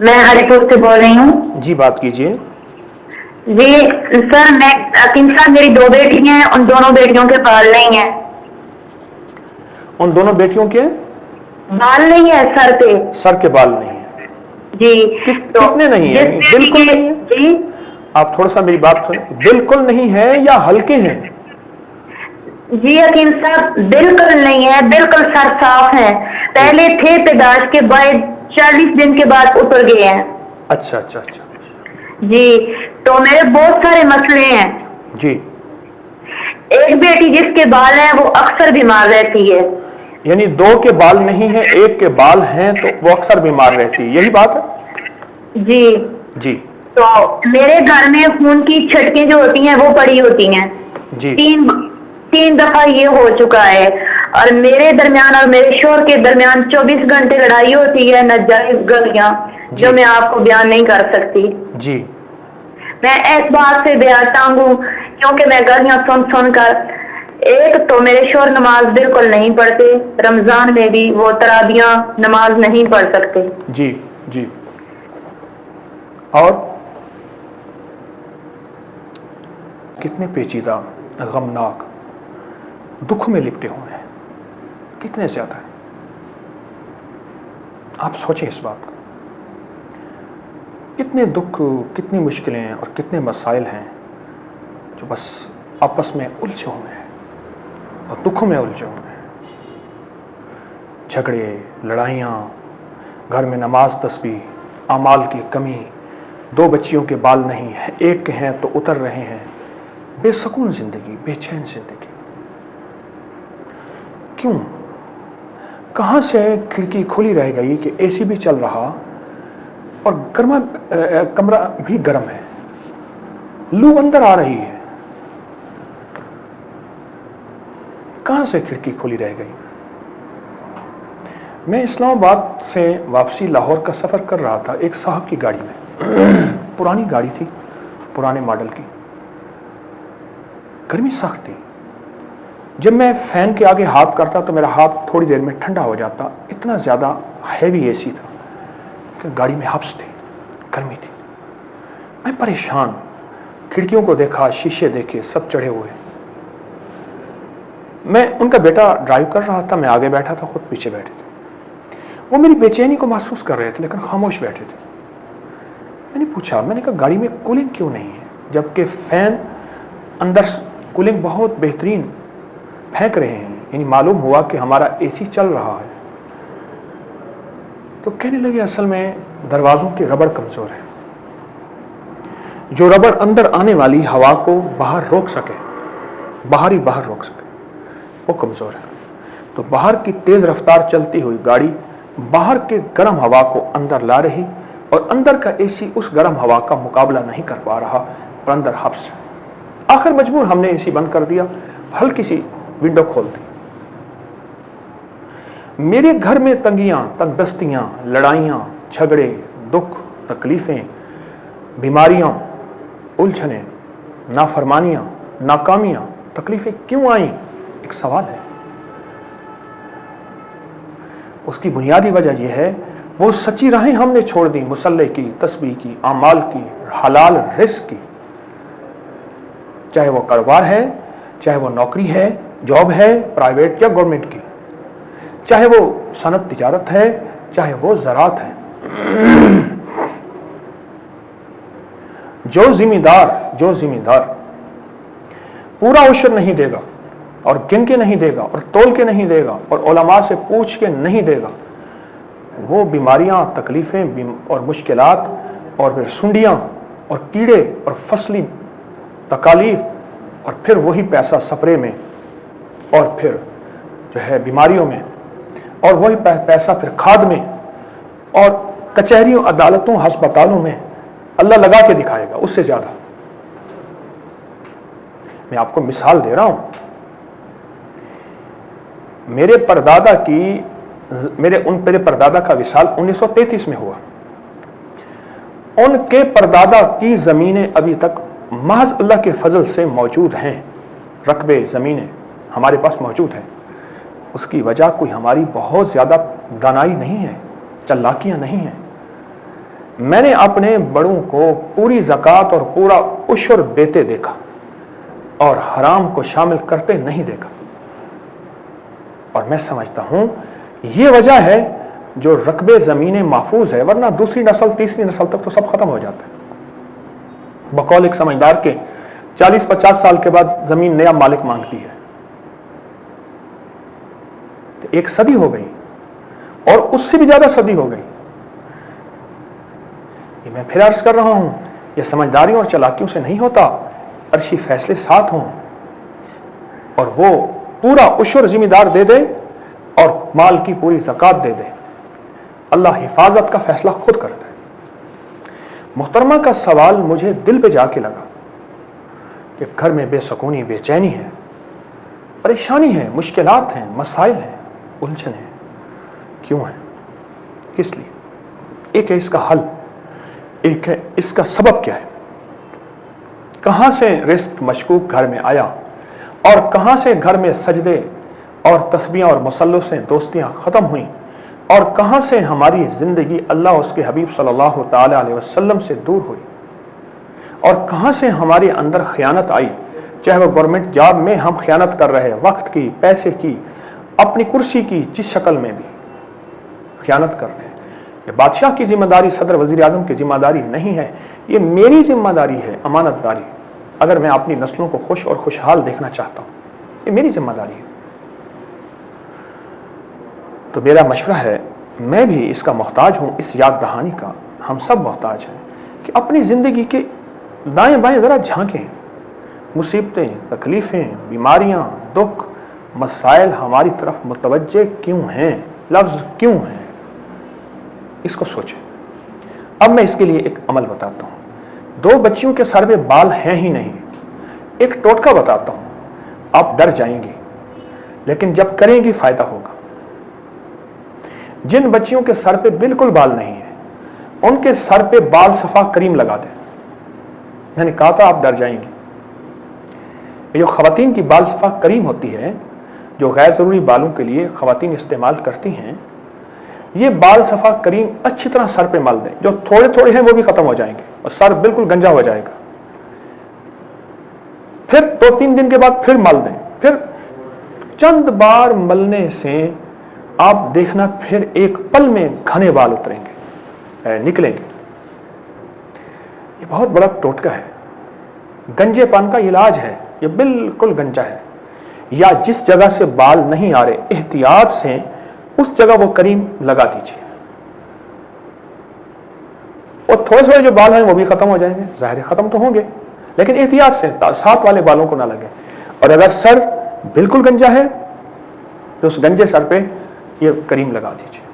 میں ہری پور سے بول رہی ہوں. جی بات کیجیے. جی سر، میں حکیم صاحب، میری 2 بیٹی ہیں، ان دونوں بیٹیوں کے بال نہیں ہیں. ان دونوں بیٹیوں کے بال نہیں ہے سر پہ. سر کے بال نہیں ہیں. جی. تو کتنے نہیں جس ہیں؟ بیٹی بالکل کے نہیں ہے. جی آپ تھوڑا سا میری بات سنیں. بالکل نہیں ہے یا ہلکے ہیں؟ جی حکیم صاحب، بالکل نہیں ہے، بالکل سر صاف ہے. جی. پہلے تھے پیدائش کے بعد 40 دن کے بعد اتر گئے ہیں. اچھا اچھا اچھا. جی. تو میرے بہت سارے مسئلے ہیں. جی. ایک بیٹی جس کے بال ہیں وہ اکثر بیمار رہتی ہے. یعنی 2 کے بال نہیں ہیں، 1 کے بال ہیں تو وہ اکثر بیمار رہتی ہے، یہی بات ہے؟ جی. جی. تو میرے گھر میں خون کی چھٹکیں جو ہوتی ہیں وہ پڑی ہوتی ہیں. جی. 3 دفعہ یہ ہو چکا ہے. اور میرے درمیان اور میرے شوہر کے درمیان 24 گھنٹے لڑائی ہوتی ہے، ناجائز گلیاں جو جی. میں آپ کو بیان نہیں کر سکتی. جی. میں اس بات سے بے تنگ ہوں کیونکہ میں گلیاں سن کر. ایک تو میرے شوہر نماز بالکل نہیں پڑھتے، رمضان میں بھی وہ تراویح نماز نہیں پڑھ سکتے. جی. جی. اور کتنے پیچیدہ، غمناک دکھ میں لپٹے ہوئے ہیں، کتنے زیادہ ہیں. آپ سوچیں اس بات کو. کتنے دکھ، کتنی مشکلیں اور کتنے مسائل ہیں جو بس آپس میں الجھے ہوئے ہیں اور دکھوں میں الجھے ہوئے ہیں. جھگڑے، لڑائیاں، گھر میں نماز تسبیح، اعمال کی کمی، 2 بچیوں کے بال نہیں ہیں، 1 کے ہیں تو اتر رہے ہیں. بے سکون زندگی، بے چین زندگی. کیوں؟ کہاں سے کھڑکی کھلی رہ گئی کہ اے سی بھی چل رہا اور کمرہ بھی گرم ہے، لو اندر آ رہی ہے. کہاں سے کھڑکی کھلی رہ گئی؟ میں اسلام آباد سے واپسی لاہور کا سفر کر رہا تھا ایک صاحب کی گاڑی میں. پرانی گاڑی تھی، پرانے ماڈل کی. گرمی سخت تھی. جب میں فین کے آگے ہاتھ کرتا تو میرا ہاتھ تھوڑی دیر میں ٹھنڈا ہو جاتا. اتنا زیادہ ہیوی اے سی تھا کہ گاڑی میں حبس تھی، گرمی تھی. میں پریشان، کھڑکیوں کو دیکھا، شیشے دیکھے، سب چڑھے ہوئے. میں ان کا بیٹا ڈرائیو کر رہا تھا، میں آگے بیٹھا تھا، خود پیچھے بیٹھے تھے. وہ میری بے چینی کو محسوس کر رہے تھے لیکن خاموش بیٹھے تھے. میں نے پوچھا، میں نے کہا گاڑی میں کولنگ کیوں نہیں ہے جبکہ فین اندر کولنگ بہت بہترین پھینک رہے ہیں؟ یعنی معلوم ہوا کہ ہمارا اے سی چل رہا ہے. تو کہنے لگے اصل میں دروازوں کے ربڑ کمزور ہے. جو ربڑ اندر آنے والی ہوا کو باہر روک سکے، باہر روک سکے، وہ کمزور ہے. تو باہر کی تیز رفتار چلتی ہوئی گاڑی باہر کے گرم ہوا کو اندر لا رہی اور اندر کا اے سی اس گرم ہوا کا مقابلہ نہیں کر پا رہا اور اندر حبس ہے. آخر مجبور ہم نے اے سی بند کر دیا، ہلکی سی ونڈو کھول دی. میرے گھر میں تنگیاں، تنگ دستیاں، لڑائیاں، جھگڑے، دکھ، تکلیفیں، بیماریاں، الجھنیں، نافرمانیاں، ناکامیاں، تکلیفیں کیوں آئیں؟ ایک سوال ہے. اس کی بنیادی وجہ یہ ہے وہ سچی راہیں ہم نے چھوڑ دی، مصلی کی، تسبیح کی، اعمال کی، حلال رزق کی. چاہے وہ کاروبار ہے، چاہے وہ نوکری ہے، جاب ہے، پرائیویٹ یا گورنمنٹ کی، چاہے وہ صنعت تجارت ہے، چاہے وہ زراعت ہے. جو ذمہ دار پورا عشر نہیں دے گا اور گن کے نہیں دے گا اور تول کے نہیں دے گا اور علماء سے پوچھ کے نہیں دے گا، وہ بیماریاں، تکلیفیں اور مشکلات اور پھر سنڈیاں اور کیڑے اور فصلی تکالیف اور پھر وہی پیسہ سپرے میں اور پھر جو ہے بیماریوں میں اور وہی پیسہ پھر کھاد میں اور کچہریوں، عدالتوں، ہسپتالوں میں اللہ لگا کے دکھائے گا اس سے زیادہ. میں آپ کو مثال دے رہا ہوں. میرے پردادا کا وصال 1933 میں ہوا. ان کے پردادا کی زمینیں ابھی تک محض اللہ کے فضل سے موجود ہیں. رقبے، زمینیں ہمارے پاس موجود ہیں. اس کی وجہ کوئی ہماری بہت زیادہ دانائی نہیں ہے، چالاکیاں نہیں ہیں. میں نے اپنے بڑوں کو پوری زکوٰۃ اور پورا عشر دیتے دیکھا اور حرام کو شامل کرتے نہیں دیکھا، اور میں سمجھتا ہوں یہ وجہ ہے جو رقبے زمینیں محفوظ ہے، ورنہ دوسری نسل تیسری نسل تک تو سب ختم ہو جاتا ہے۔ بقول ایک سمجھدار کے 40-50 سال کے بعد زمین نیا مالک مانگتی ہے، تو ایک صدی ہو گئی اور اس سے بھی زیادہ صدی ہو گئی۔ یہ میں پھر عرض کر رہا ہوں، یہ سمجھداریوں اور چلاکیوں سے نہیں ہوتا، عرشی فیصلے ساتھ ہوں اور وہ پورا عشر ذمہ دار دے دے اور مال کی پوری زکوٰۃ دے دے، اللہ حفاظت کا فیصلہ خود کرتا ہے۔ محترمہ کا سوال مجھے دل پہ جا کے لگا کہ گھر میں بے سکونی، بے چینی ہے، پریشانی ہے، مشکلات ہیں، مسائل ہیں، الجھن ہیں، کیوں ہے، کس لیے؟ ایک ہے اس کا حل، ایک ہے اس کا سبب کیا ہے، کہاں سے رزق مشکوک گھر میں آیا اور کہاں سے گھر میں سجدے اور تسبیحاں اور مسلسیں دوستیاں ختم ہوئیں، اور کہاں سے ہماری زندگی اللہ اور اس کے حبیب صلی اللہ تعالی علیہ وسلم سے دور ہوئی، اور کہاں سے ہمارے اندر خیانت آئی، چاہے وہ گورنمنٹ جاب میں ہم خیانت کر رہے، وقت کی، پیسے کی، اپنی کرسی کی، جس شکل میں بھی خیانت کر رہے ہیں۔ یہ بادشاہ کی ذمہ داری، صدر وزیر اعظم کی ذمہ داری نہیں ہے، یہ میری ذمہ داری ہے، امانت داری۔ اگر میں اپنی نسلوں کو خوش اور خوشحال دیکھنا چاہتا ہوں، یہ میری ذمہ داری ہے۔ تو میرا مشورہ ہے، میں بھی اس کا محتاج ہوں، اس یاد دہانی کا ہم سب محتاج ہیں کہ اپنی زندگی کے دائیں بائیں ذرا جھانکیں، مصیبتیں، تکلیفیں، بیماریاں، دکھ، مسائل ہماری طرف متوجہ کیوں ہیں، لفظ کیوں ہیں، اس کو سوچیں۔ اب میں اس کے لیے ایک عمل بتاتا ہوں۔ 2 بچیوں کے سر پہ بال ہیں ہی نہیں، ایک ٹوٹکا بتاتا ہوں، آپ ڈر جائیں گی لیکن جب کریں گی فائدہ ہوگا۔ جن بچیوں کے سر پہ بالکل بال نہیں ہے، ان کے سر پہ بال صفا کریم لگا دیں۔ میں نے کہا تھا آپ ڈر جائیں گی۔ یہ جو خواتین کی بال صفا کریم ہوتی ہے، جو غیر ضروری بالوں کے لیے خواتین استعمال کرتی ہیں، یہ بال صفا کریم اچھی طرح سر پہ مل دیں، جو تھوڑے تھوڑے ہیں وہ بھی ختم ہو جائیں گے اور سر بالکل گنجا ہو جائے گا۔ پھر 2-3 دن کے بعد پھر مل دیں، پھر چند بار ملنے سے آپ دیکھنا پھر ایک پل میں گھنے بال اتریں گے، نکلیں گے۔ یہ بہت بڑا ٹوٹکا ہے، گنجے پن کا علاج ہے، یہ بالکل گنجا ہے۔ یا جس جگہ سے بال نہیں آ رہے، احتیاط سے اس جگہ وہ کریم لگا دیجیے، اور تھوڑے تھوڑے جو بال ہیں وہ بھی ختم ہو جائیں گے، ظاہر ختم تو ہوں گے، لیکن احتیاط سے ساتھ والے بالوں کو نہ لگے۔ اور اگر سر بالکل گنجا ہے تو اس گنجے سر پہ یہ کریم لگا دیجیے۔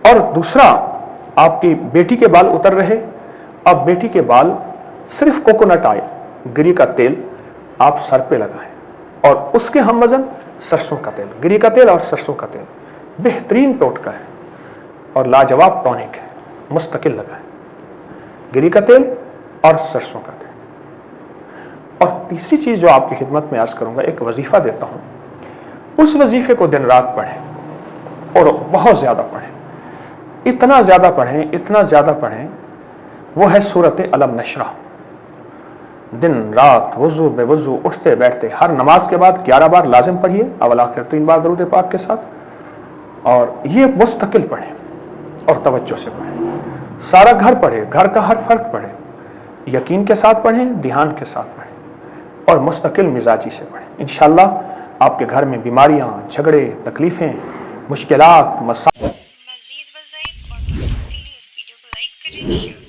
اور دوسرا، آپ کی بیٹی کے بال اتر رہے، اب بیٹی کے بال صرف کوکونٹ آئل، گری کا تیل آپ سر پہ لگائیں، اور اس کے ہم وزن سرسوں کا تیل، گری کا تیل اور سرسوں کا تیل بہترین ٹوٹکا ہے اور لاجواب ٹونک ہے، مستقل لگائیں، گری کا تیل اور سرسوں کا تیل۔ اور تیسری چیز جو آپ کی خدمت میں عرض کروں گا، ایک وظیفہ دیتا ہوں، اس وظیفے کو دن رات پڑھیں اور بہت زیادہ پڑھیں، اتنا زیادہ پڑھیں، اتنا زیادہ پڑھیں، وہ ہے سورۃ الم نشرح۔ دن رات وضو بے وضو، اٹھتے بیٹھتے، ہر نماز کے بعد 11 بار لازم پڑھیے، اول آخر 3 بار درود پاک کے ساتھ، اور یہ مستقل پڑھیں اور توجہ سے پڑھیں، سارا گھر پڑھے، گھر کا ہر فرد پڑھے، یقین کے ساتھ پڑھیں، دھیان کے ساتھ پڑھیں اور مستقل مزاجی سے پڑھیں۔ انشاءاللہ آپ کے گھر میں بیماریاں، جھگڑے، تکلیفیں، مشکلات، مسائل۔ مزید وظائف اور ٹاپک کے لیے اس ویڈیو کو لائک کریں، شیئر